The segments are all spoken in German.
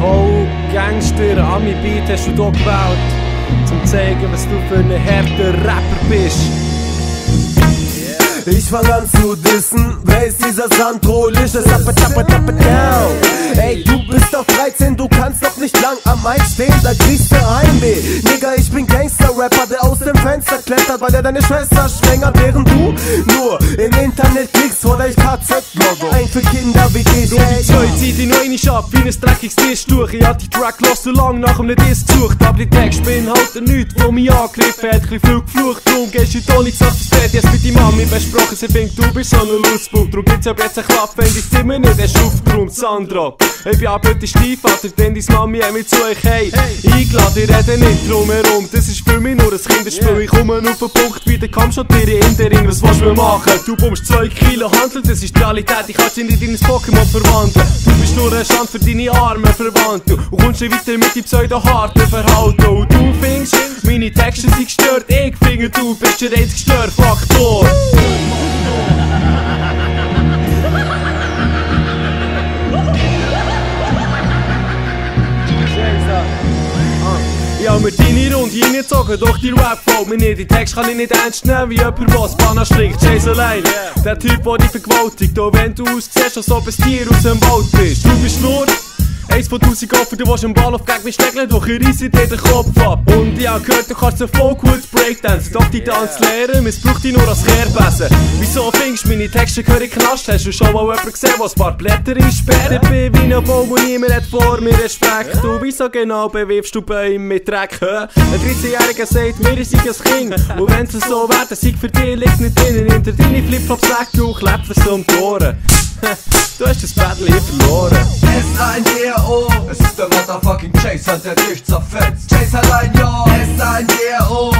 Voll Gangster, Ami-Beat hast du hier gewählt, zum zeigen, was du für ein harter Rapper bist. Ich fang an zu dissen, wer ist dieser Sandro? Licht es up down. Ey, du bist doch 13, du kannst doch nicht lang am Mic stehen, da kriegst du Heimweh. Nigga, ich bin Gangster-Rapper, der aus dem Fenster klettert, weil er deine Schwester schwängert, während du nur im Internet klickst oder ich KZ-Logo. Ein für Kinder wie dich, ey. Ich zieh die noch einmal ab, wie ein dreckiges Tisch durch. Ich hab die Track los so lang nach einem Diss gesucht, aber die Text beinhalten nichts, wo mich angegriffen hat. Viel geflucht, darum gehst du da nicht so das Bett. Jetzt mit die Mami besprochen, sie findet, du bist so ein Lustbuch. Darum gibt's ja jetzt einen Klapp, wenn dein Zimmer nicht hast aufgeräumt, Sandro. Ich bin aber heute Stiefvater, denn deine Mami hat mich zu euch eingeladen. Ich rede nicht drum herum, das ist für mich nur ein Kinderspiel. Ich komme auf den Punkt, wie der Kampfschottiere in der Ring. Was willst du mir machen? Du bummst 2 Kilo Handel, das ist die Realität. Ich kann dich nicht in ein Pokémon verwandeln. Du bist nur ein Schand für deine armen Verwandte und kommst nicht weiter mit deinem pseudo-harten Verhalten. Und du findest, meine Texte sind gestört. Ich finde, du bist der einzige Störfaktor. Ich hab mir deine Runde reingezogen, doch die Rap-Flow mir nicht. Die Text kann ich nicht ernst nehmen, wie jemand, der Spanner schlägt. Chase allein, der Typ, der dich vergewaltigt. Auch wenn du aussiehst, als ob ein Tier aus dem Wald bist. Du bist nur eins von 1000 Opfer, du willst einen Ball auf gegen mich stegeln, doch ich reisse dir den Kopf ab. Und ich hab gehört, du kannst so voll gut Breakdance. Doch die Tanzlehrer missbraucht dich nur als Kehrbesen. Wieso findest du meine Texte gehören in den Knast? Hast du schon mal jemanden gesehen, der ein paar Blätter einsperrt? Ich bin wie ein Baum und niemand hat vor mir Respekt. Du, wieso genau bewirfst du Bäume mit Dreck? Ein 13-Jähriger sagt mir, ich sei ein Kind. Und wenn es so wäre, dann sei für dich liegt nicht drin. Hinter deine Flipflops weg und klebt es um die Ohren. Du hast das Battle hier verloren. S-I-N-D-O, es ist der motherfucking Chaser, der dich zerfetzt. Chase allein, yo, S-I-N-D-O,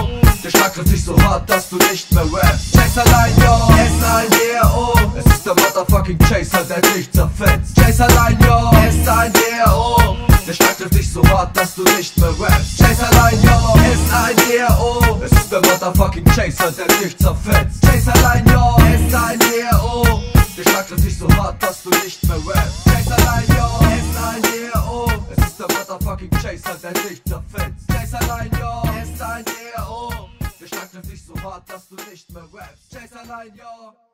der Schlag trifft dich so hart, dass du nicht mehr rappst. Chase allein, yo, S-I-N-D-O, es ist der motherfucking Chaser, der dich zerfetzt. Chase allein, yo, S-I-N-D-O, der Schlag trifft dich so hart, dass du nicht mehr rappst. Chase allein, yo, S-I-N-D-O, es ist der motherfucking Chaser, der dich zerfetzt. Chase allein, yo, S-I-N-D-O, der Schlag trifft dich so hart, dass du nicht mehr rappst. Chase allein, yo, S-I-N-D-O, es ist der motherfucking Chaser, der dich zerfetzt. Chase allein, yo, S-I-N-D-O, der Schlag trifft dich so hart, dass du nicht mehr rappst. Chase allein, yo.